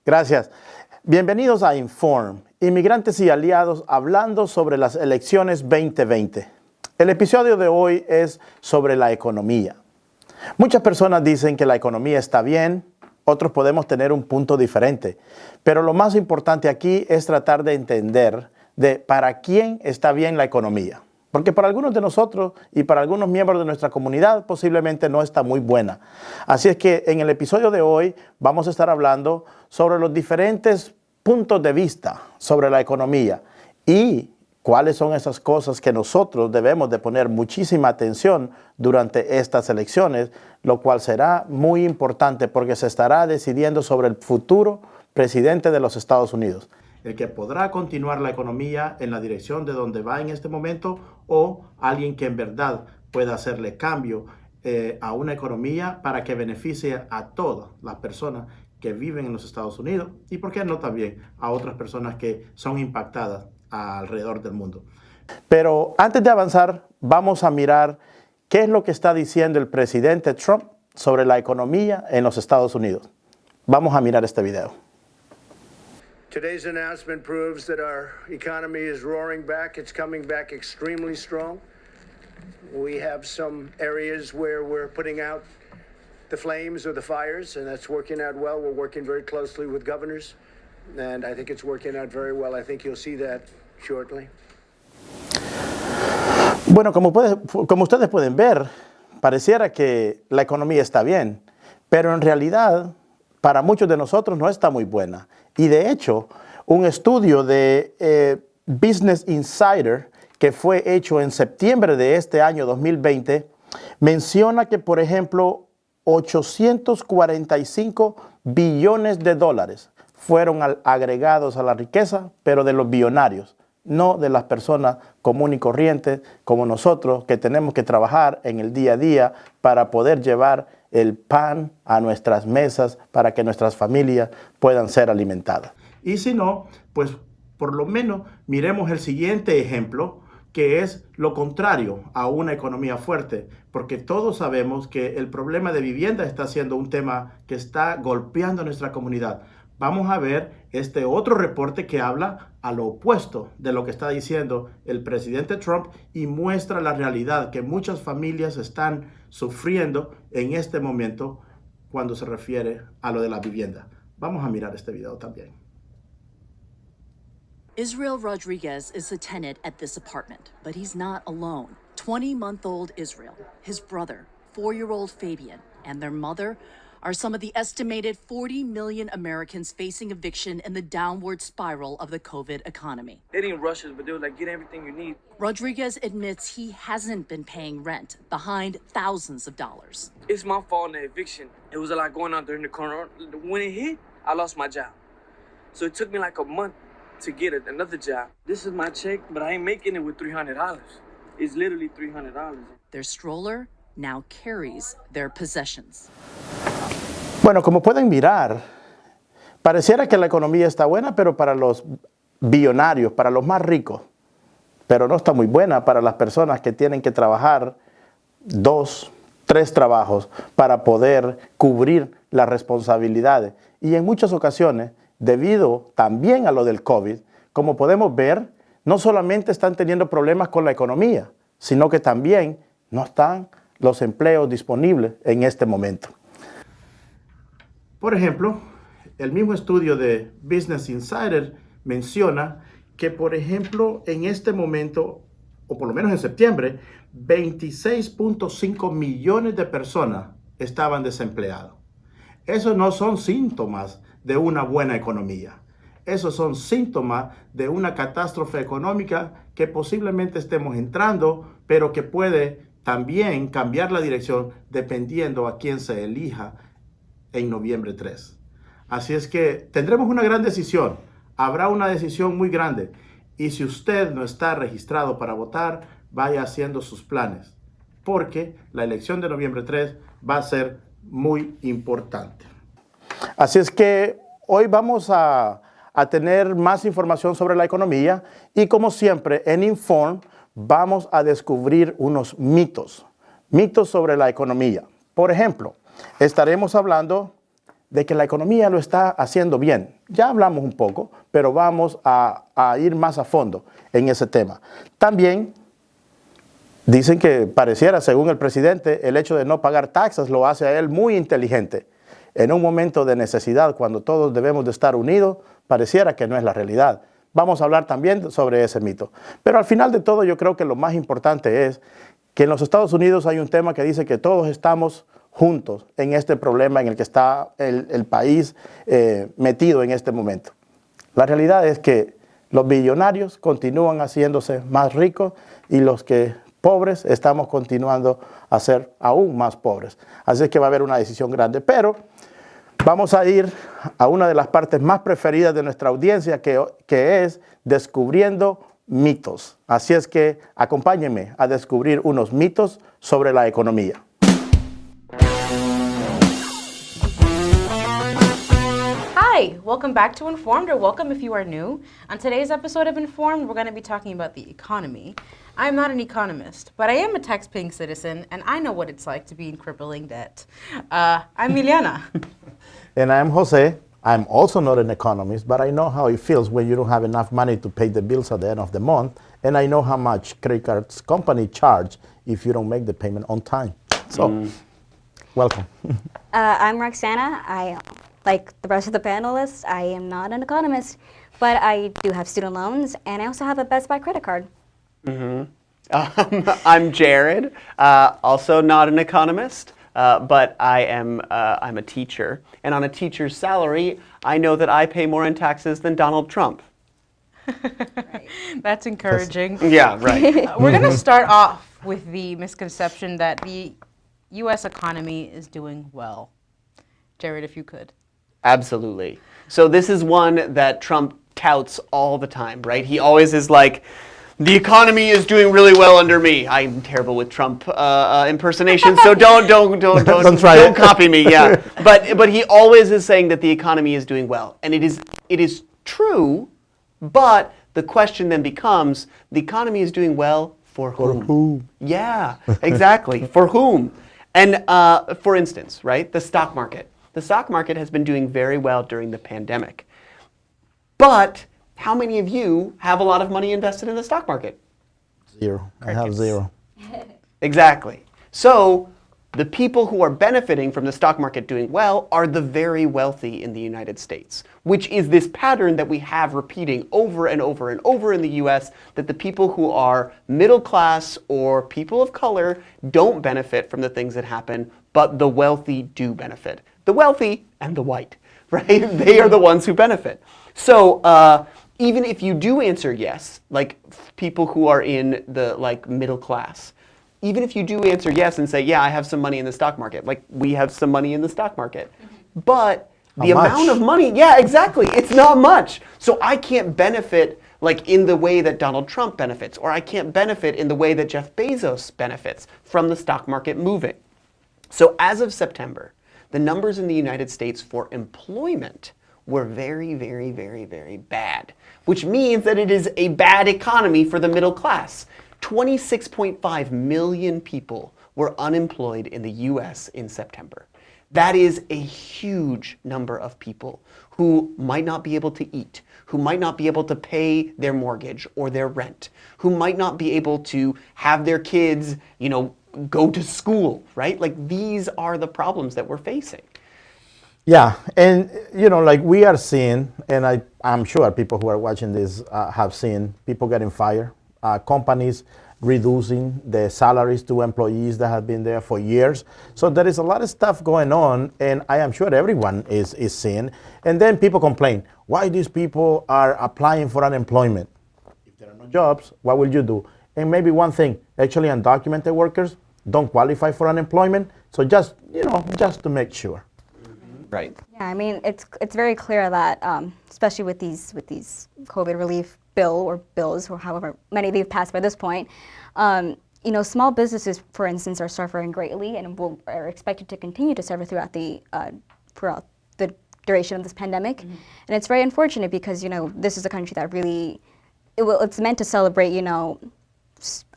Gracias. Bienvenidos a Inmigrantes y aliados hablando sobre las elecciones 2020. El episodio de hoy es sobre la economía. Muchas personas dicen que la economía está bien, otros podemos tener un punto diferente, pero lo más importante aquí es tratar de entender para quién está bien la economía. Porque para algunos de nosotros y para algunos miembros de nuestra comunidad posiblemente no está muy buena. Así es que en el episodio de hoy vamos a estar hablando sobre los diferentes puntos de vista sobre la economía y cuáles son esas cosas que nosotros debemos de poner muchísima atención durante estas elecciones, lo cual será muy importante porque se estará decidiendo sobre el futuro presidente de los Estados Unidos. El que podrá continuar la economía en la dirección de donde va en este momento o alguien que en verdad pueda hacerle cambio a una economía para que beneficie a todas las personas que viven en los Estados Unidos y, por qué no, también a otras personas que son impactadas alrededor del mundo. Pero antes de avanzar, vamos a mirar qué es lo que está diciendo el presidente Trump sobre la economía en los Estados Unidos. Vamos a mirar este video. Today's announcement proves that our economy is roaring back. It's coming back extremely strong. We have some areas where we're putting out the flames or the fires, and that's working out well. We're working very closely with governors, and I think it's working out very well. I think you'll see that shortly. Bueno, como ustedes pueden ver, pareciera que la economía está bien, pero en realidad para muchos de nosotros no está muy buena. Y de hecho, un estudio de Business Insider que fue hecho en septiembre de este año 2020 menciona que, por ejemplo, 845 billones de dólares fueron agregados a la riqueza, pero de los billonarios, no de las personas comunes y corrientes como nosotros que tenemos que trabajar en el día a día para poder llevar el pan a nuestras mesas para que nuestras familias puedan ser alimentadas. Y si no, pues por lo menos miremos el siguiente ejemplo, que es lo contrario a una economía fuerte, porque todos sabemos que el problema de vivienda está siendo un tema que está golpeando a nuestra comunidad. Vamos a ver este otro reporte que habla a lo opuesto de lo que está diciendo el presidente Trump y muestra la realidad que muchas familias están sufriendo en este momento cuando se refiere a lo de la vivienda. Vamos a mirar este video también. Israel Rodriguez is a tenant at this apartment, but he's not alone. 20-month-old Israel, his brother, 4-year-old Fabian, and their mother are some of the estimated 40 million Americans facing eviction in the downward spiral of the COVID economy. They didn't rush us, but they were like, get everything you need. Rodriguez admits he hasn't been paying rent, behind thousands of dollars. It's my fault in the eviction. It was a lot going on during the corona. When it hit, I lost my job. So it took me like a month to get another job. This is my check, but I ain't making it with $300. It's literally $300. Their stroller now carries their possessions. Bueno, como pueden mirar, pareciera que la economía está buena, pero para los billonarios, para los más ricos, pero no está muy buena para las personas que tienen que trabajar 2, 3 trabajos para poder cubrir las responsabilidades. Y en muchas ocasiones, debido también a lo del COVID, como podemos ver, no solamente están teniendo problemas con la economía, sino que también no están los empleos disponibles en este momento. Por ejemplo, el mismo estudio de Business Insider menciona que, por ejemplo, en este momento, o por lo menos en septiembre, 26.5 millones de personas estaban desempleadas. Esos no son síntomas de una buena economía. Esos son síntomas de una catástrofe económica que posiblemente estemos entrando, pero que puede también cambiar la dirección dependiendo a quién se elija en noviembre 3. Así es que tendremos una gran decisión. Habrá una decisión muy grande. Y si usted no está registrado para votar, vaya haciendo sus planes. Porque la elección de noviembre 3 va a ser muy importante. Así es que hoy vamos a tener más información sobre la economía. Y como siempre en Inform vamos a descubrir unos mitos. Mitos sobre la economía. Por ejemplo, estaremos hablando de que la economía lo está haciendo bien. Ya hablamos un poco, pero vamos a ir más a fondo en ese tema. También dicen que pareciera, según el presidente, el hecho de no pagar taxas lo hace a él muy inteligente. En un momento de necesidad, cuando todos debemos de estar unidos, pareciera que no es la realidad. Vamos a hablar también sobre ese mito. Pero al final de todo, yo creo que lo más importante es que en los Estados Unidos hay un tema que dice que todos estamos juntos en este problema en el que está el país metido en este momento. La realidad es que los millonarios continúan haciéndose más ricos y los que pobres estamos continuando a ser aún más pobres. Así es que va a haber una decisión grande. Pero vamos a ir a una de las partes más preferidas de nuestra audiencia, que es Descubriendo mitos. Así es que acompáñenme a descubrir unos mitos sobre la economía. Hi, welcome back to Informed, or welcome if you are new. On today's episode of Informed, we're going to be talking about the economy. I'm not an economist, but I am a tax-paying citizen, and I know what it's like to be in crippling debt. I'm Miliana. And I'm Jose. I'm also not an economist, but I know how it feels when you don't have enough money to pay the bills at the end of the month, and I know how much credit cards company charge if you don't make the payment on time. So, welcome. I'm Roxana. Like the rest of the panelists, I am not an economist, but I do have student loans, and I also have a Best Buy credit card. I'm Jared, also not an economist, but I'm a teacher. And on a teacher's salary, I know that I pay more in taxes than Donald Trump. That's encouraging. Yeah, right. We're going to start off with the misconception that the U.S. economy is doing well. Jared, if you could. Absolutely. So this is one that Trump touts all the time, right? He always is like, the economy is doing really well under me. I'm terrible with Trump impersonation, so don't copy me. Yeah, but he always is saying that the economy is doing well, and it is true. But the question then becomes, the economy is doing well for whom? For who? Yeah, exactly. For whom? And for instance, right, the stock market. The stock market has been doing very well during the pandemic, but how many of you have a lot of money invested in the stock market? Zero. I have zero. Exactly. So the people who are benefiting from the stock market doing well are the very wealthy in the United States, which is this pattern that we have repeating over and over and over in the US, that the people who are middle class or people of color don't benefit from the things that happen, but the wealthy do benefit. The wealthy and the white, right? They are the ones who benefit. So even if you do answer yes, like people who are in the middle class, even if you do answer yes and say, yeah, I have some money in the stock market, like we have some money in the stock market, but the amount of money, yeah, exactly, it's not much. So I can't benefit like in the way that Donald Trump benefits, or I can't benefit in the way that Jeff Bezos benefits from the stock market moving. So as of September, the numbers in the United States for employment were very, very, very, very bad, which means that it is a bad economy for the middle class. 26.5 million people were unemployed in the US in September. That is a huge number of people who might not be able to eat, who might not be able to pay their mortgage or their rent, who might not be able to have their kids, go to school, right? Like these are the problems that we're facing. Yeah, and like we are seeing, and I'm sure people who are watching this have seen people getting fired, companies reducing the salaries to employees that have been there for years. So there is a lot of stuff going on, and I am sure everyone is seeing. And then people complain, why these people are applying for unemployment? If there are no jobs, what will you do? And maybe one thing, actually undocumented workers don't qualify for unemployment. So just to make sure. Right. Yeah, I mean, it's very clear that, especially with these COVID relief bills, or however many they've passed by this point, small businesses, for instance, are suffering greatly and are expected to continue to suffer throughout the duration of this pandemic. Mm-hmm. And it's very unfortunate because this is a country that really, it's meant to celebrate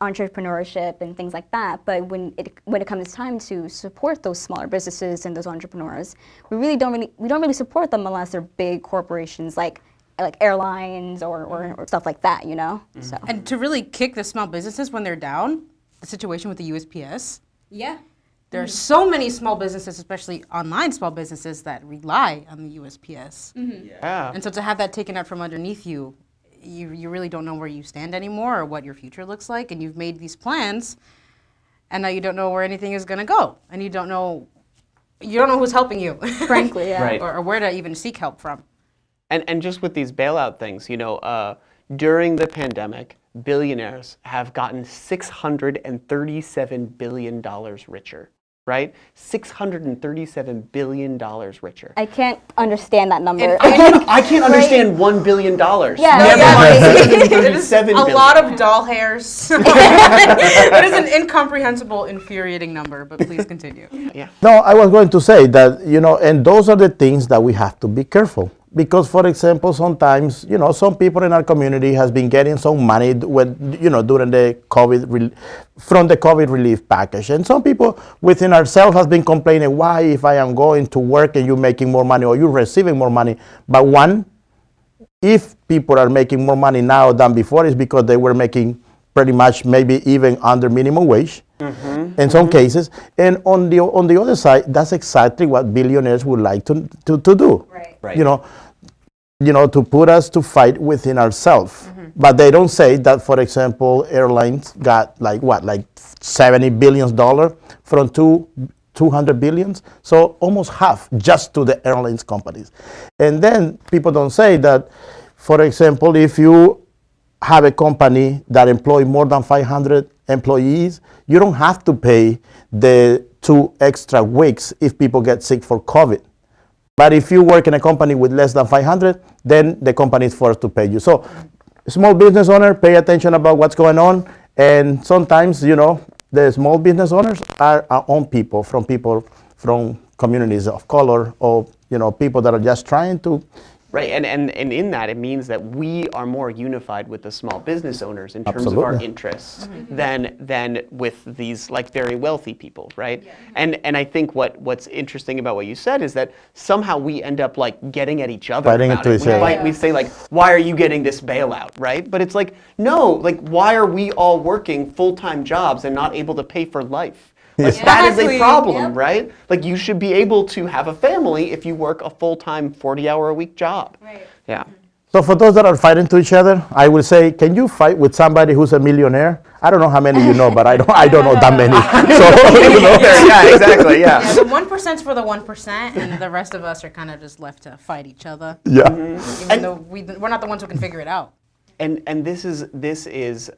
entrepreneurship and things like that. But when it comes time to support those smaller businesses and those entrepreneurs, we don't really support them unless they're big corporations like airlines or stuff like that, you know. So. And to really kick the small businesses when they're down, the situation with the USPS. Yeah. There are so many small businesses, especially online small businesses, that rely on the USPS. Yeah. And so to have that taken out from underneath you, you really don't know where you stand anymore or what your future looks like, and you've made these plans, and now you don't know where anything is going to go, and you don't know who's helping you. Frankly, yeah. Right. or where to even seek help from. And just with these bailout things, you know, during the pandemic, billionaires have gotten $637 billion richer, right? $637 billion richer. I can't understand that number. I can't understand $1 billion. It is a $7 lot of doll hairs. It is an incomprehensible, infuriating number, but please continue. Yeah. No, I was going to say that, you know, and those are the things that we have to be careful. Because, for example, sometimes, you know, some people in our community has been getting some money when, you know, during the from the COVID relief package. And some people within ourselves has been complaining, why if I am going to work and you're making more money or you're receiving more money? But one, if people are making more money now than before, it's because they were making pretty much maybe even under minimum wage in some cases. And on the other side, that's exactly what billionaires would like to do. Right. You know, to put us to fight within ourselves. But they don't say that, for example, airlines got like $70 billion from 200 billions. So almost half just to the airlines companies. And then people don't say that, for example, if you have a company that employs more than 500 employees, you don't have to pay the 2 extra weeks if people get sick for COVID. But if you work in a company with less than 500, then the company is forced to pay you. So small business owner, pay attention about what's going on. And sometimes, you know, the small business owners are our own people from communities of color or, you know, people that are just trying to. Right, and in that, it means that we are more unified with the small business owners in terms of our interests than with these like very wealthy people, right? Yeah. And I think what's interesting about what you said is that somehow we end up like getting at each other Fighting about it. We say like, why are you getting this bailout, right? But it's like, no, like why are we all working full-time jobs and not able to pay for life? Like, that is a problem, right? Like you should be able to have a family if you work a full-time 40-hour-a-week job. Right. Yeah. So for those that are fighting to each other, I will say, can you fight with somebody who's a millionaire? I don't know how many you know, but I don't know that many. So, you know. Yeah, exactly, yeah. The 1%'s for the 1%, and the rest of us are kind of just left to fight each other. Yeah. Even though we're not the ones who can figure it out. And this is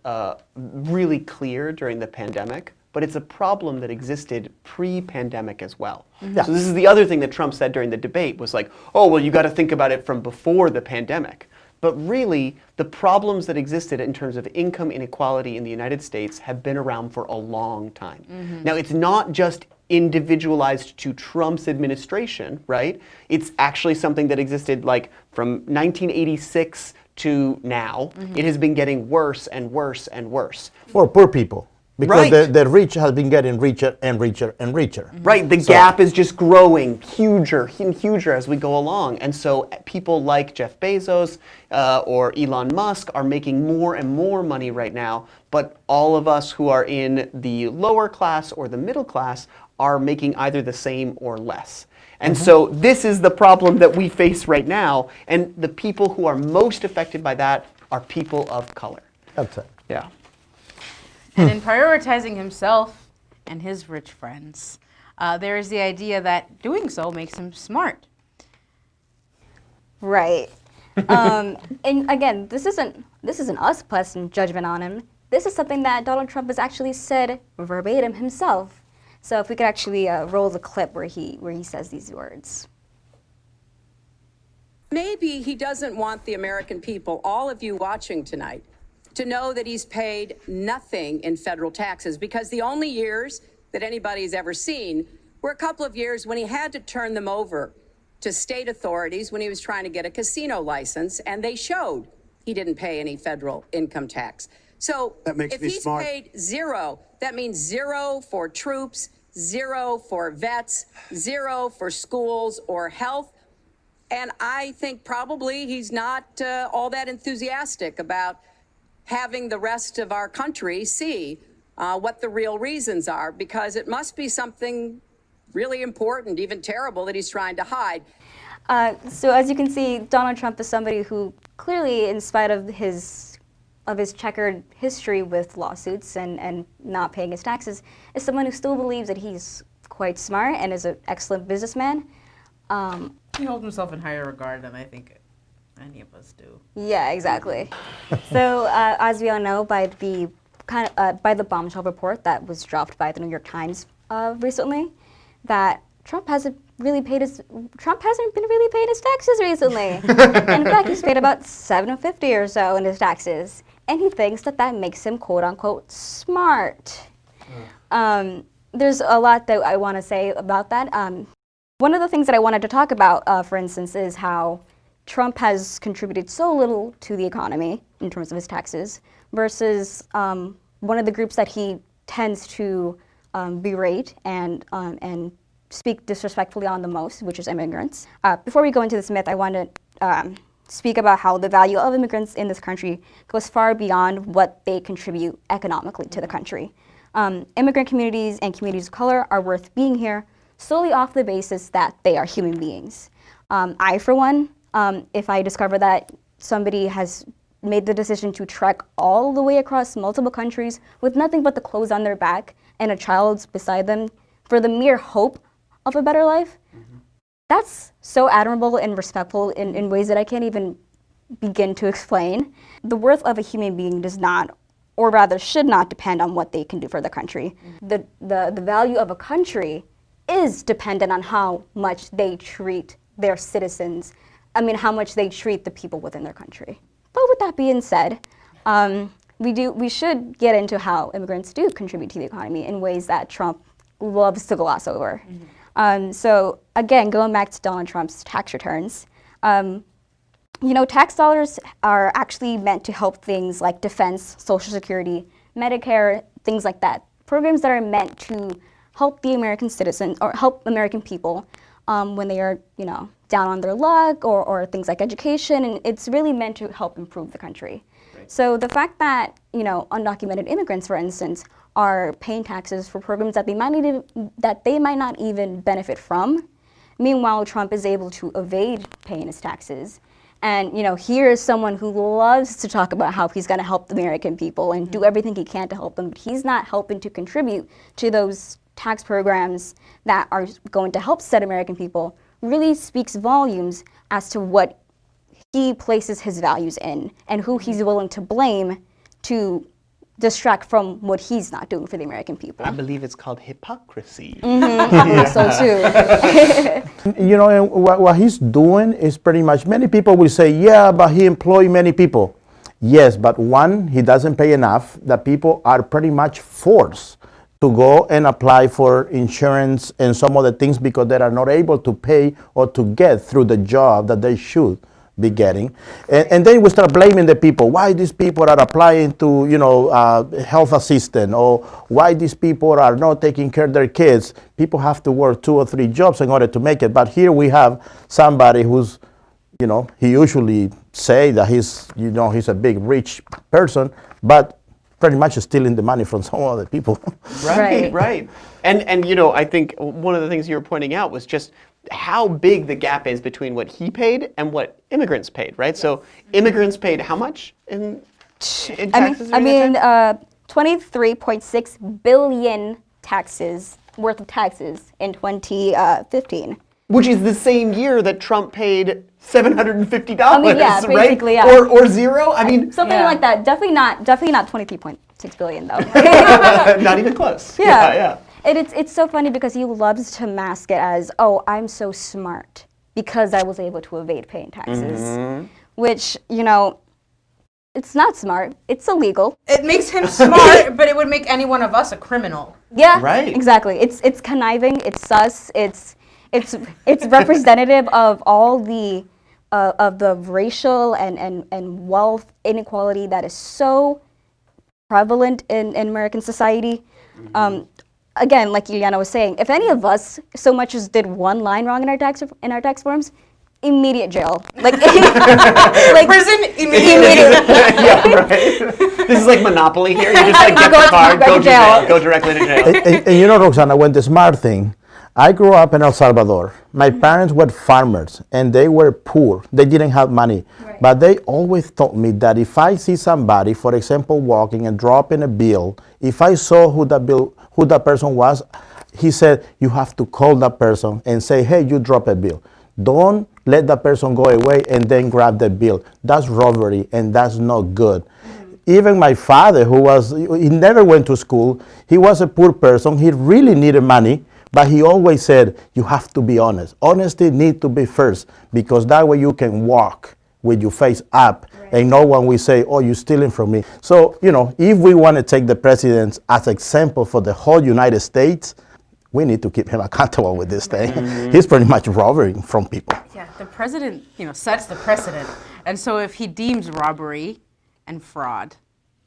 really clear during the pandemic, but it's a problem that existed pre-pandemic as well. Yeah. So this is the other thing that Trump said during the debate was like, oh, well, you got to think about it from before the pandemic. But really, the problems that existed in terms of income inequality in the United States have been around for a long time. Now, it's not just individualized to Trump's administration, right? It's actually something that existed like from 1986 to now. It has been getting worse and worse and worse. For poor people. Because Right. the rich has been getting richer and richer and richer. Right, the gap is just growing huger and huger as we go along. And so people like Jeff Bezos or Elon Musk are making more and more money right now, but all of us who are in the lower class or the middle class are making either the same or less. And so this is the problem that we face right now, and the people who are most affected by that are people of color. That's it. Yeah. And in prioritizing himself and his rich friends, there is the idea that doing so makes him smart. Right. And again, this isn't us passing judgment on him. This is something that Donald Trump has actually said verbatim himself. So if we could actually roll the clip where he says these words. Maybe he doesn't want the American people, all of you watching tonight, to know that he's paid nothing in federal taxes, because the only years that anybody's ever seen were a couple of years when he had to turn them over to state authorities when he was trying to get a casino license, and they showed he didn't pay any federal income tax. So That makes if me he's smart. paid zero, that means zero for troops, zero for vets, zero for schools or health. And I think probably he's not all that enthusiastic about having the rest of our country see what the real reasons are, because it must be something really important, even terrible, that he's trying to hide. So as you can see, Donald Trump is somebody who clearly, in spite of his checkered history with lawsuits and not paying his taxes, is someone who still believes that he's quite smart and is an excellent businessman. He holds himself in higher regard than I think any of us do. Yeah, exactly. So as we all know, by the bombshell report that was dropped by the New York Times recently, that Trump hasn't been really paying his taxes recently. In fact, he's paid about $750 or so in his taxes, and he thinks that makes him quote unquote smart. There's a lot that I want to say about that. One of the things that I wanted to talk about, for instance, is how Trump has contributed so little to the economy in terms of his taxes versus one of the groups that he tends to berate and speak disrespectfully on the most, which is immigrants. Before we go into this myth, I want to speak about how the value of immigrants in this country goes far beyond what they contribute economically to the country. Immigrant communities and communities of color are worth being here solely off the basis that they are human beings. I, for one, if I discover that somebody has made the decision to trek all the way across multiple countries with nothing but the clothes on their back and a child beside them for the mere hope of a better life, that's so admirable and respectful in ways that I can't even begin to explain. The worth of a human being does not, or rather should not, depend on what they can do for the country. The value of a country is dependent on how much they treat their citizens, how much they treat the people within their country. But with that being said, we should get into how immigrants do contribute to the economy in ways that Trump loves to gloss over. So again, going back to Donald Trump's tax returns, tax dollars are actually meant to help things like defense, Social Security, Medicare, things like that. Programs that are meant to help the American citizens or help American people when they are, down on their luck or things like education, and it's really meant to help improve the country. Right. So the fact that, undocumented immigrants, for instance, are paying taxes for programs that they might not even benefit from, meanwhile Trump is able to evade paying his taxes. And here is someone who loves to talk about how he's going to help the American people and do everything he can to help them, but he's not helping to contribute to those tax programs that are going to help set American people. Really speaks volumes as to what he places his values in and who he's willing to blame to distract from what he's not doing for the American people. I believe it's called hypocrisy. I believe so too. And what he's doing is pretty much, many people will say, yeah, but he employs many people. Yes, but one, he doesn't pay enough. The people are pretty much forced to go and apply for insurance and some other things because they are not able to pay or to get through the job that they should be getting. And then we start blaming the people. Why these people are applying to, health assistant, or why these people are not taking care of their kids. People have to work 2 or 3 jobs in order to make it. But here we have somebody who's, he usually say that he's a big rich person, but pretty much stealing the money from some other people. Right. And I think one of the things you were pointing out was just how big the gap is between what he paid and what immigrants paid, right? So immigrants paid how much in taxes? 23.6 billion worth of taxes in 2015. Which is the same year that Trump paid $750, yeah, right? basically, yeah. Or zero? Something like that. Definitely not 23.6 billion though. Not even close. Yeah. It's so funny because he loves to mask it as, oh, I'm so smart because I was able to evade paying taxes. Which, it's not smart. It's illegal. It makes him smart, but it would make any one of us a criminal. Yeah, right. Exactly. It's conniving. It's sus. It's representative of all the racial and wealth inequality that is so prevalent in American society. Again, like Ileana was saying, if any of us so much as did one line wrong in our tax forms, immediate jail. Like Prison immediately. Yeah, right. This is like Monopoly here. You just like get the card, go to jail, go directly to jail. And you know, Roxana, when the smart thing, I grew up in El Salvador. My parents were farmers and they were poor. They didn't have money. Right. But they always told me that if I see somebody, for example, walking and dropping a bill, if I saw who that person was, he said, you have to call that person and say, hey, you drop a bill. Don't let that person go away and then grab the bill. That's robbery and that's not good. Even my father, he never went to school. He was a poor person. He really needed money, but he always said, you have to be honest. Honesty needs to be first, because that way you can walk with your face up, right, and no one will say, oh, you're stealing from me. So, you know, if we want to take the president as example for the whole United States, we need to keep him accountable with this thing. Mm-hmm. He's pretty much robbing from people. Yeah, the president, sets the precedent. And so if he deems robbery and fraud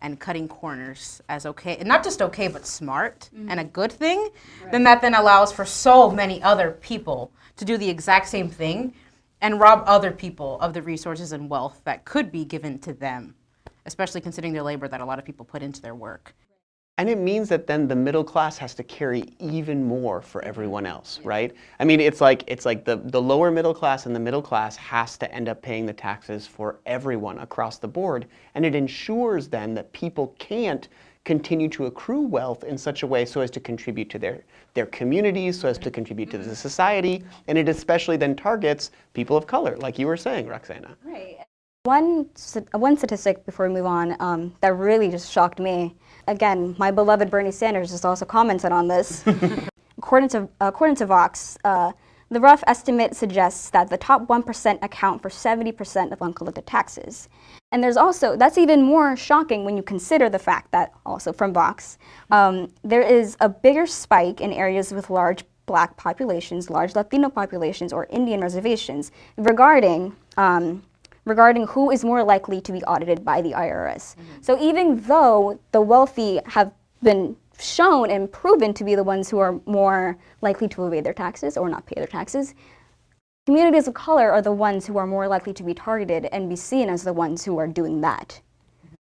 and cutting corners as okay, and not just okay, but smart and a good thing, right, then that allows for so many other people to do the exact same thing and rob other people of the resources and wealth that could be given to them, especially considering the labor that a lot of people put into their work. And it means that then the middle class has to carry even more for everyone else, right? I mean, it's like the lower middle class and the middle class has to end up paying the taxes for everyone across the board. And it ensures then that people can't continue to accrue wealth in such a way so as to contribute to their communities, so as to contribute to the society. And it especially then targets people of color, like you were saying, Roxana. Right. One statistic before we move on that really just shocked me. Again, my beloved Bernie Sanders just also commented on this. According to Vox, the rough estimate suggests that the top 1% account for 70% of uncollected taxes. And that's even more shocking when you consider the fact that, also from Vox, there is a bigger spike in areas with large Black populations, large Latino populations, or Indian reservations regarding who is more likely to be audited by the IRS. Mm-hmm. So even though the wealthy have been shown and proven to be the ones who are more likely to evade their taxes or not pay their taxes, communities of color are the ones who are more likely to be targeted and be seen as the ones who are doing that.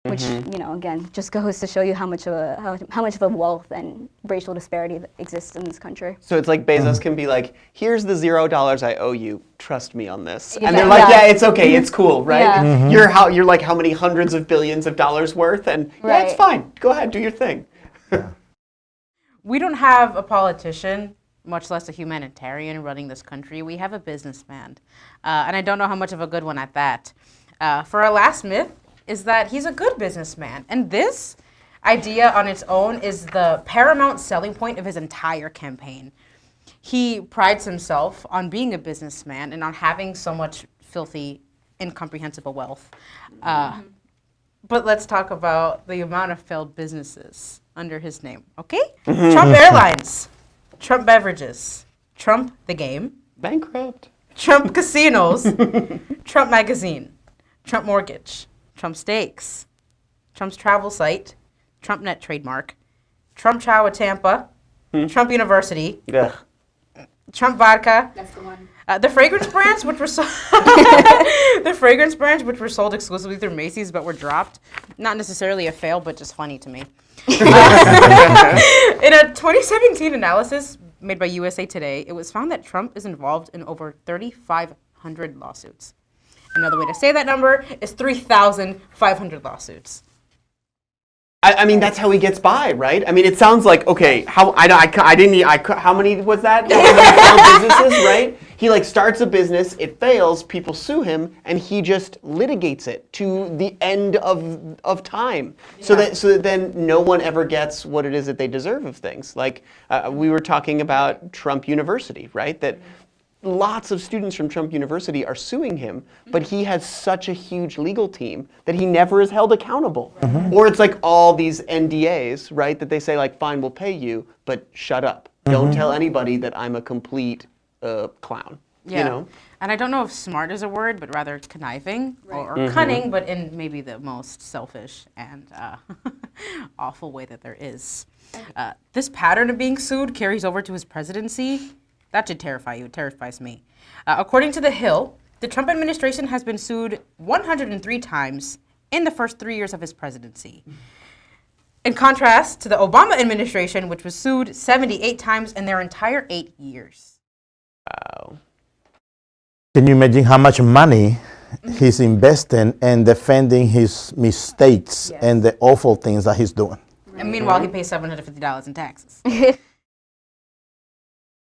Which, again, just goes to show you how much of a wealth and racial disparity that exists in this country. So it's like Bezos can be like, here's the $0 I owe you, trust me on this. And they're like, yeah, it's okay, it's cool, right? Yeah. Mm-hmm. You're like how many hundreds of billions of dollars worth, and yeah, it's fine, go ahead, do your thing. We don't have a politician, much less a humanitarian running this country. We have a businessman, and I don't know how much of a good one at that. For our last myth, is that he's a good businessman. And this idea on its own is the paramount selling point of his entire campaign. He prides himself on being a businessman and on having so much filthy, incomprehensible wealth. But let's talk about the amount of failed businesses under his name, okay? Trump Airlines, Trump Beverages, Trump the Game, bankrupt, Trump Casinos, Trump Magazine, Trump Mortgage, Trump Steaks, Trump's travel site, Trump Net trademark, Trump Chow at Tampa, Trump University, Trump Vodka. That's the one. The fragrance brands, which were sold exclusively through Macy's, but were dropped. Not necessarily a fail, but just funny to me. In a 2017 analysis made by USA Today, it was found that Trump is involved in over 3,500 lawsuits. Another way to say that number is 3,500 lawsuits. I mean, that's how he gets by, right? I mean, it sounds like, okay, how many was that? Businesses, right? He starts a business, it fails, people sue him, and he just litigates it to the end of time. Yeah. So that then no one ever gets what it is that they deserve of things. We were talking about Trump University, right? That lots of students from Trump University are suing him, but he has such a huge legal team that he never is held accountable. Mm-hmm. Or it's like all these NDAs, right, that they say fine, we'll pay you, but shut up. Mm-hmm. Don't tell anybody that I'm a complete clown. Yeah. You know? And I don't know if smart is a word, but rather conniving or cunning, but in maybe the most selfish and awful way that there is. This pattern of being sued carries over to his presidency. That should terrify you. It terrifies me. According to The Hill, the Trump administration has been sued 103 times in the first 3 years of his presidency. In contrast to the Obama administration, which was sued 78 times in their entire 8 years. Wow. Can you imagine how much money he's investing in defending his mistakes and the awful things that he's doing? And meanwhile, he pays $750 in taxes.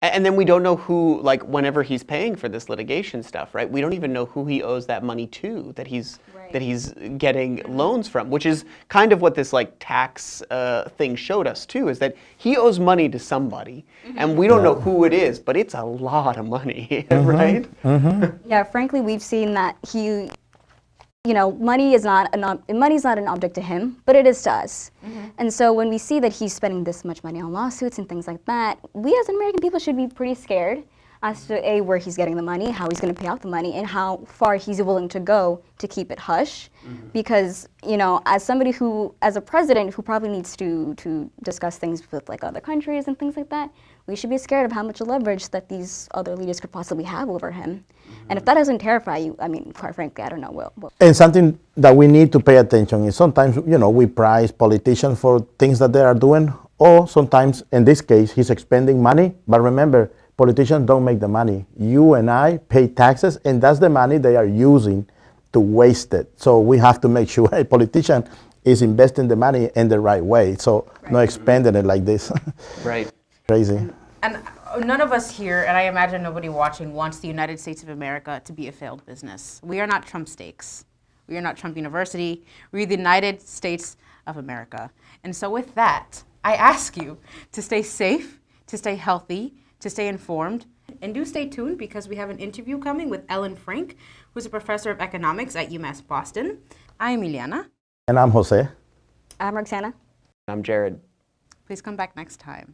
And then we don't know who, like, whenever he's paying for this litigation stuff, right? We don't even know who he owes that money to, that he's getting loans from, which is kind of what this like tax thing showed us too, is that he owes money to somebody, and we don't know who it is, but it's a lot of money, right? Yeah, frankly, we've seen that he, you know, money's not an object to him, but it is to us. And so when we see that he's spending this much money on lawsuits and things like that, we as American people should be pretty scared as to A, where he's getting the money, how he's going to pay out the money, and how far he's willing to go to keep it hush. Because, you know, as somebody who, as a president who probably needs to discuss things with like other countries and things like that, we should be scared of how much leverage that these other leaders could possibly have over him. And if that doesn't terrify you, I mean, quite frankly, I don't know what. And something that we need to pay attention is sometimes, you know, we prize politicians for things that they are doing, or sometimes, in this case, he's expending money. But remember, politicians don't make the money. You and I pay taxes, and that's the money they are using to waste it. So we have to make sure a politician is investing the money in the right way. So not expending it like this. Right. Crazy. And none of us here, and I imagine nobody watching, wants the United States of America to be a failed business. We are not Trump steaks. We are not Trump University. We're the United States of America. And so with that, I ask you to stay safe, to stay healthy, to stay informed, and do stay tuned because we have an interview coming with Ellen Frank, who's a professor of economics at UMass Boston. I'm Ileana. And I'm Jose. I'm Roxana. I'm Jared. Please come back next time.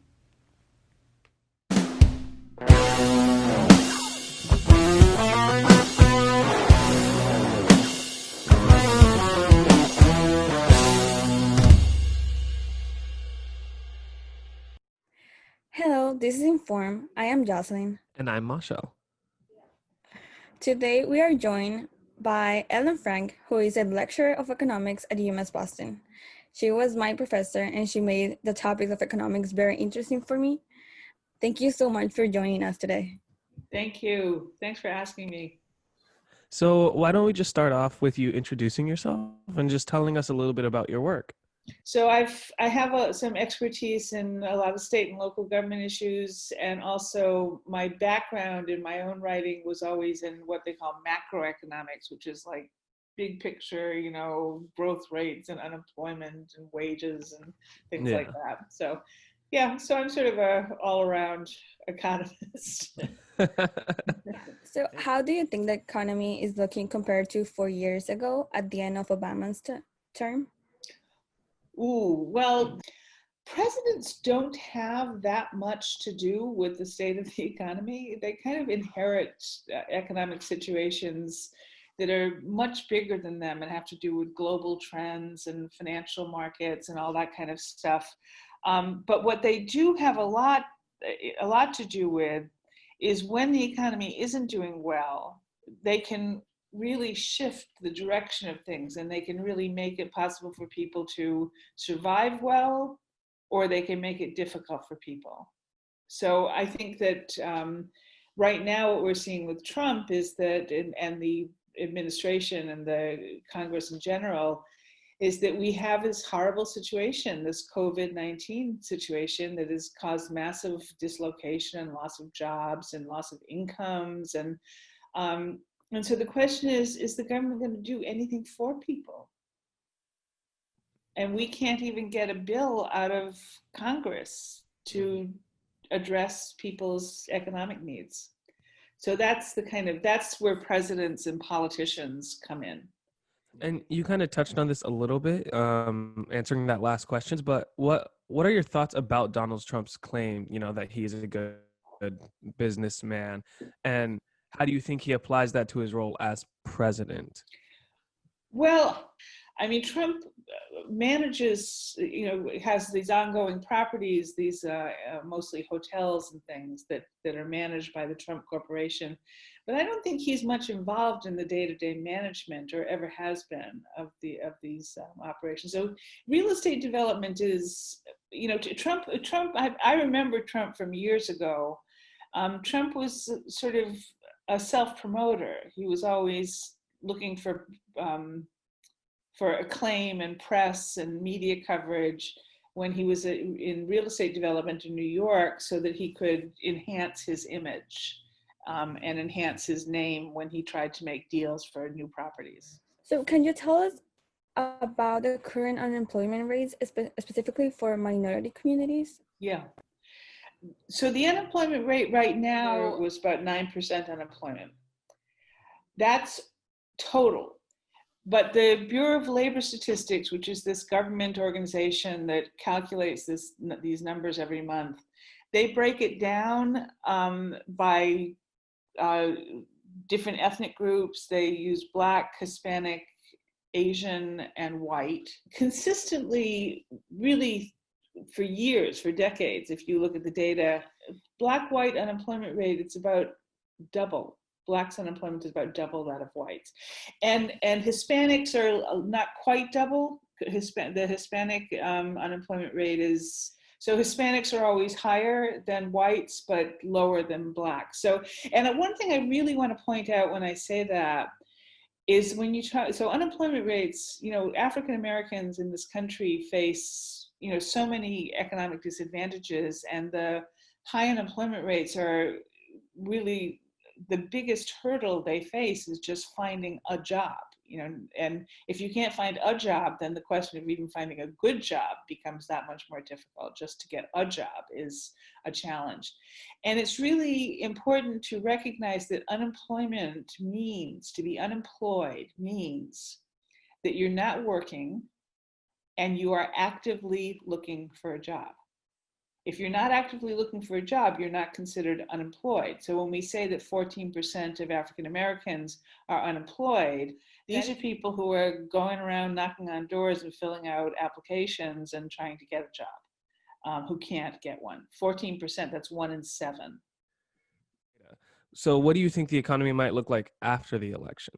Hello, this is Inform. I am Jocelyn. And I'm Marshall. Today we are joined by Ellen Frank, who is a lecturer of economics at UMass Boston. She was my professor and she made the topics of economics very interesting for me. Thank you so much for joining us today. Thank you. Thanks for asking me. So why don't we just start off with you introducing yourself and just telling us a little bit about your work? So I have some expertise in a lot of state and local government issues, and also my background in my own writing was always in what they call macroeconomics, which is like big picture, you know, growth rates and unemployment and wages and things like that. So yeah, so I'm sort of a all-around economist. So how do you think the economy is looking compared to 4 years ago at the end of Obama's term? Ooh, well, presidents don't have that much to do with the state of the economy. They kind of inherit economic situations that are much bigger than them and have to do with global trends and financial markets and all that kind of stuff. But what they do have a lot to do with is when the economy isn't doing well, they can really shift the direction of things, and they can really make it possible for people to survive well, or they can make it difficult for people. So I think that right now what we're seeing with Trump is that, and the administration and the Congress in general, is that we have this horrible situation, this COVID-19 situation that has caused massive dislocation and loss of jobs and loss of incomes. And so the question is the government going to do anything for people? And we can't even get a bill out of Congress to address people's economic needs. So that's where presidents and politicians come in. And you kind of touched on this a little bit, answering that last questions, but what are your thoughts about Donald Trump's claim, you know, that he's a good businessman? And how do you think he applies that to his role as president? Well, I mean, Trump manages, has these ongoing properties, these mostly hotels and things that are managed by the Trump Corporation. But I don't think he's much involved in the day-to-day management, or ever has been, of these operations. So real estate development is, Trump. I remember Trump from years ago. Trump was sort of a self-promoter. He was always looking for acclaim and press and media coverage when he was in real estate development in New York, so that he could enhance his image and enhance his name when he tried to make deals for new properties. So can you tell us about the current unemployment rates, specifically for minority communities? Yeah. So the unemployment rate right now was about 9% unemployment. That's total. But the Bureau of Labor Statistics, which is this government organization that calculates these numbers every month, they break it down by different ethnic groups. They use Black, Hispanic, Asian, and white. Consistently, really, for years, for decades, if you look at the data, Black-white unemployment rate, it's about double. Blacks' unemployment is about double that of whites. And Hispanics are not quite double. The Hispanic unemployment rate is, so Hispanics are always higher than whites, but lower than Blacks. So, and one thing I really want to point out when I say that is when you try, so unemployment rates, African Americans in this country face, so many economic disadvantages, and the high unemployment rates are really the biggest hurdle they face is just finding a job, and if you can't find a job, then the question of even finding a good job becomes that much more difficult. Just to get a job is a challenge. And it's really important to recognize that unemployment means, to be unemployed means that you're not working and you are actively looking for a job. If you're not actively looking for a job, you're not considered unemployed. So when we say that 14% of African Americans are unemployed, these are people who are going around knocking on doors and filling out applications and trying to get a job, who can't get one. 14%, that's 1 in 7. So what do you think the economy might look like after the election?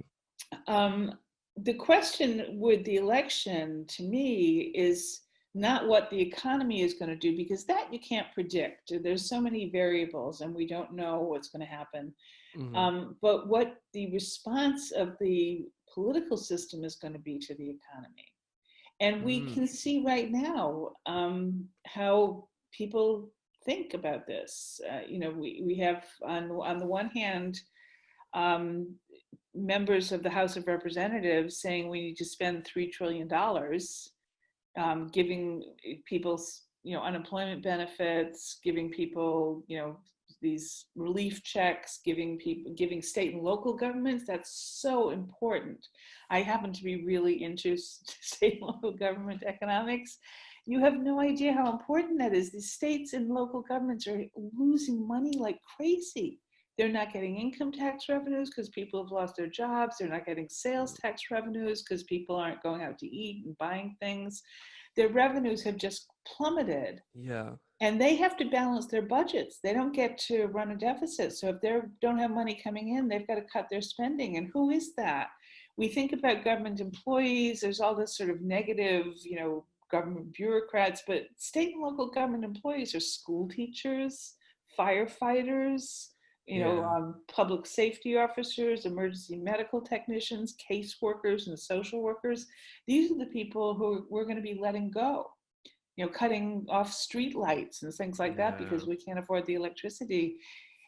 The question with the election, to me, is not what the economy is going to do, because that you can't predict. There's so many variables and we don't know what's going to happen. Mm-hmm. But what the response of the political system is going to be to the economy. And we can see right now how people think about this. We have on the one hand, members of the House of Representatives saying we need to spend $3 trillion giving people, unemployment benefits, giving people, these relief checks, giving state and local governments. That's so important. I happen to be really into state and local government economics. You have no idea how important that is. These states and local governments are losing money like crazy. They're not getting income tax revenues because people have lost their jobs. They're not getting sales tax revenues because people aren't going out to eat and buying things. Their revenues have just plummeted. Yeah. And they have to balance their budgets. They don't get to run a deficit. So if they don't have money coming in, they've got to cut their spending. And who is that? We think about government employees. There's all this sort of negative, government bureaucrats, but state and local government employees are school teachers, firefighters, public safety officers, emergency medical technicians, caseworkers, and social workers. These are the people who we're going to be letting go, cutting off street lights and things like that because we can't afford the electricity.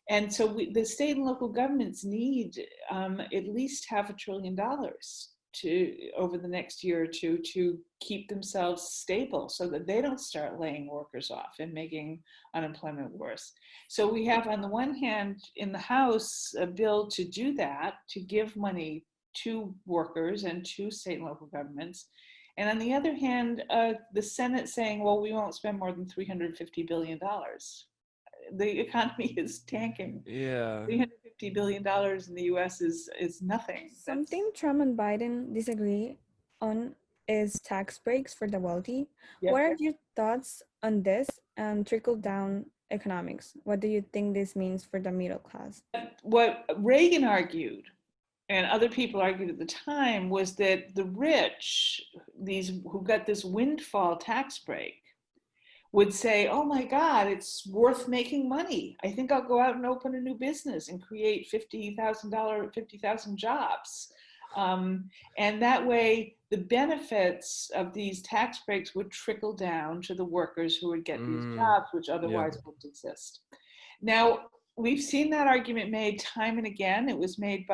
And so the state and local governments need at least $500 billion over the next year or two to keep themselves stable so that they don't start laying workers off and making unemployment worse. So we have, on the one hand, in the House, a bill to do that, to give money to workers and to state and local governments. And on the other hand, the Senate saying, well, we won't spend more than $350 billion. The economy is tanking. Yeah. $350 $50 billion in the US is nothing. Something Trump and Biden disagree on is tax breaks for the wealthy. Yep. What are your thoughts on this and trickle-down economics? What do you think this means for the middle class? What Reagan argued, and other people argued at the time, was that the rich, these who got this windfall tax break, would say, oh my God, it's worth making money. I think I'll go out and open a new business and create 50,000 jobs. And that way, the benefits of these tax breaks would trickle down to the workers who would get these jobs, which otherwise wouldn't exist. Now, we've seen that argument made time and again. It was made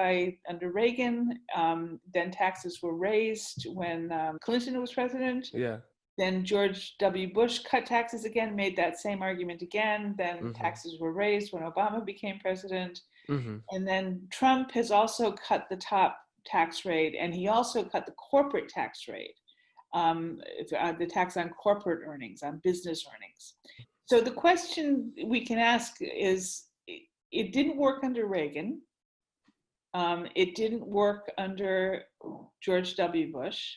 under Reagan. Then taxes were raised when Clinton was president. Yeah. Then George W. Bush cut taxes again, made that same argument again. Then taxes were raised when Obama became president. And then Trump has also cut the top tax rate, and he also cut the corporate tax rate, the tax on corporate earnings, on business earnings. So the question we can ask is, it didn't work under Reagan. It didn't work under George W. Bush.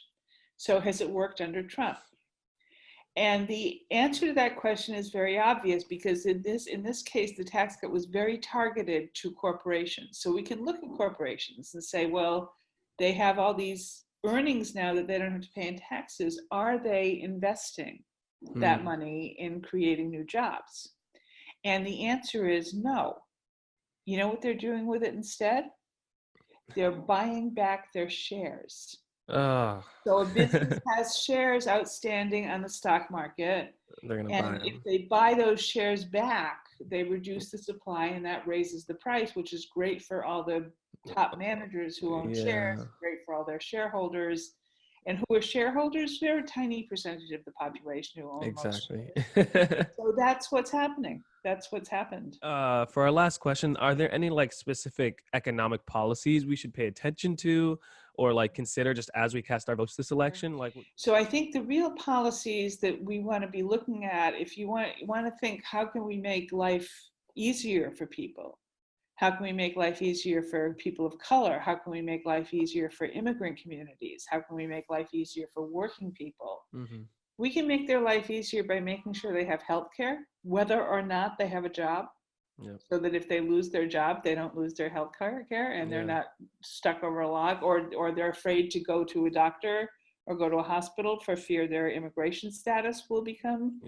So has it worked under Trump? And the answer to that question is very obvious, because in this case, the tax cut was very targeted to corporations. So we can look at corporations and say, well, they have all these earnings now that they don't have to pay in taxes. Are they investing that money in creating new jobs? And the answer is no. You know what they're doing with it instead? They're buying back their shares. So a business has shares outstanding on the stock market, and if they buy those shares back, they reduce the supply, and that raises the price, which is great for all the top managers who own shares, great for all their shareholders. And who are shareholders? They're a tiny percentage of the population who own most shares. So that's what's happening. That's what's happened. For our last question, are there any specific economic policies we should pay attention to, or consider just as we cast our votes this election? So I think the real policies that we want to be looking at, if you want to think, how can we make life easier for people? How can we make life easier for people of color? How can we make life easier for immigrant communities? How can we make life easier for working people? We can make their life easier by making sure they have health care, whether or not they have a job. So that if they lose their job, they don't lose their health care, and they're not stuck over a log, or they're afraid to go to a doctor or go to a hospital for fear their immigration status will become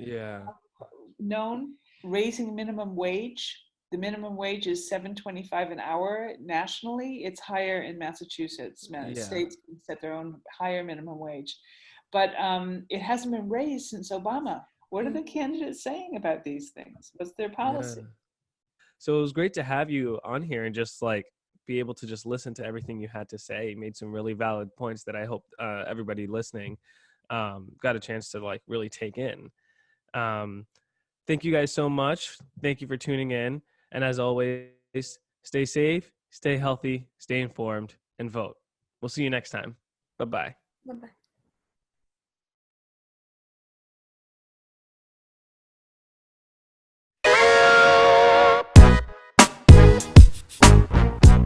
known. Raising minimum wage. The minimum wage is $7.25 an hour nationally. It's higher in Massachusetts. States can set their own higher minimum wage. But it hasn't been raised since Obama. What are the candidates saying about these things? What's their policy? So it was great to have you on here and just be able to just listen to everything you had to say. You made some really valid points that I hope everybody listening got a chance to really take in. Thank you guys so much. Thank you for tuning in. And as always, stay safe, stay healthy, stay informed, and vote. We'll see you next time. Bye-bye. Bye-bye.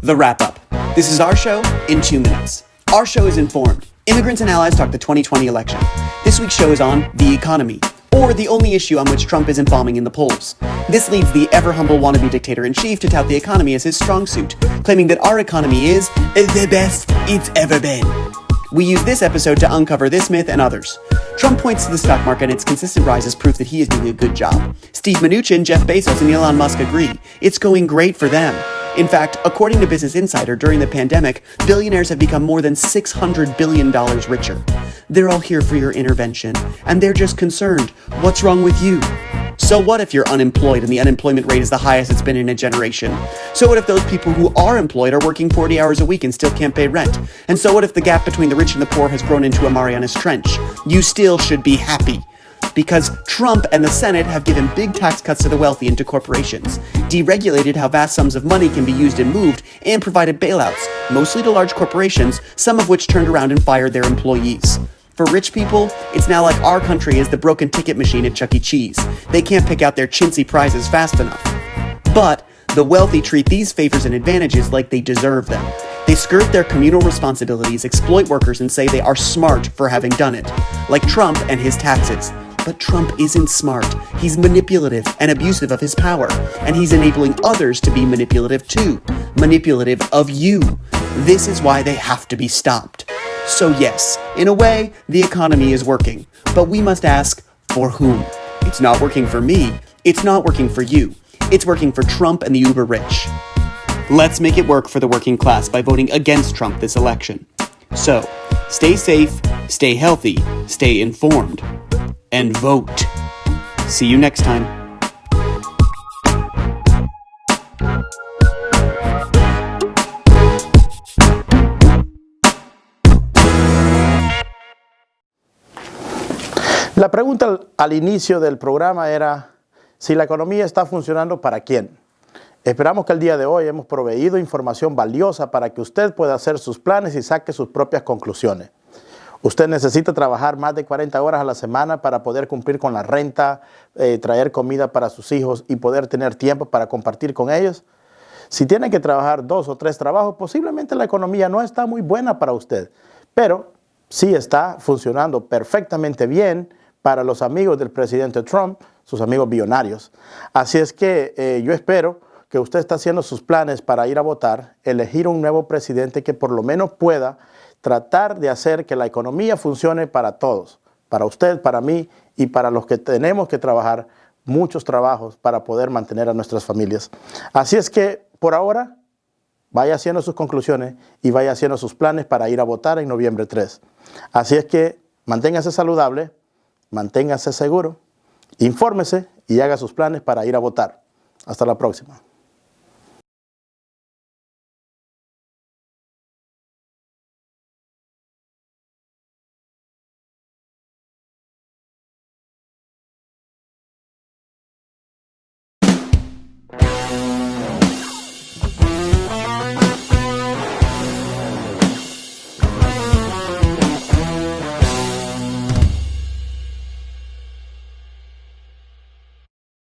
The wrap-up. This is our show in 2 minutes. Our show is Informed. Immigrants and Allies talk the 2020 election. This week's show is on the economy, or the only issue on which Trump isn't bombing in the polls. This leads the ever-humble wannabe dictator-in-chief to tout the economy as his strong suit, claiming that our economy is the best it's ever been. We use this episode to uncover this myth and others. Trump points to the stock market and its consistent rise as proof that he is doing a good job. Steve Mnuchin, Jeff Bezos, and Elon Musk agree. It's going great for them. In fact, according to Business Insider, during the pandemic, billionaires have become more than $600 billion richer. They're all here for your intervention, and they're just concerned. What's wrong with you? So what if you're unemployed and the unemployment rate is the highest it's been in a generation? So what if those people who are employed are working 40 hours a week and still can't pay rent? And so what if the gap between the rich and the poor has grown into a Marianas Trench? You still should be happy. Because Trump and the Senate have given big tax cuts to the wealthy and to corporations, deregulated how vast sums of money can be used and moved, and provided bailouts, mostly to large corporations, some of which turned around and fired their employees. For rich people, it's now like our country is the broken ticket machine at Chuck E. Cheese. They can't pick out their chintzy prizes fast enough. But The wealthy treat these favors and advantages like they deserve them. They skirt their communal responsibilities, exploit workers, and say they are smart for having done it, like Trump and his taxes. But Trump isn't smart. He's manipulative and abusive of his power, and he's enabling others to be manipulative too. Manipulative of you. This is why they have to be stopped. So yes, in a way, the economy is working, but we must ask, for whom? It's not working for me. It's not working for you. It's working for Trump and the uber rich. Let's make it work for the working class by voting against Trump this election. So, stay safe, stay healthy, stay informed, and vote. See you next time. La pregunta al inicio del programa era si la economía está funcionando para quién. Esperamos que el día de hoy hemos proveído información valiosa para que usted pueda hacer sus planes y saque sus propias conclusiones. Usted necesita trabajar más de 40 horas a la semana para poder cumplir con la renta, traer comida para sus hijos y poder tener tiempo para compartir con ellos. Si tiene que trabajar 2 o 3 trabajos, posiblemente la economía no está muy buena para usted, pero sí está funcionando perfectamente bien para los amigos del presidente Trump, sus amigos billonarios. Así es que yo espero que usted está haciendo sus planes para ir a votar, elegir un nuevo presidente que por lo menos pueda tratar de hacer que la economía funcione para todos, para usted, para mí y para los que tenemos que trabajar muchos trabajos para poder mantener a nuestras familias. Así es que por ahora vaya haciendo sus conclusiones y vaya haciendo sus planes para ir a votar en noviembre 3. Así es que manténgase saludable, manténgase seguro, infórmese y haga sus planes para ir a votar. Hasta la próxima.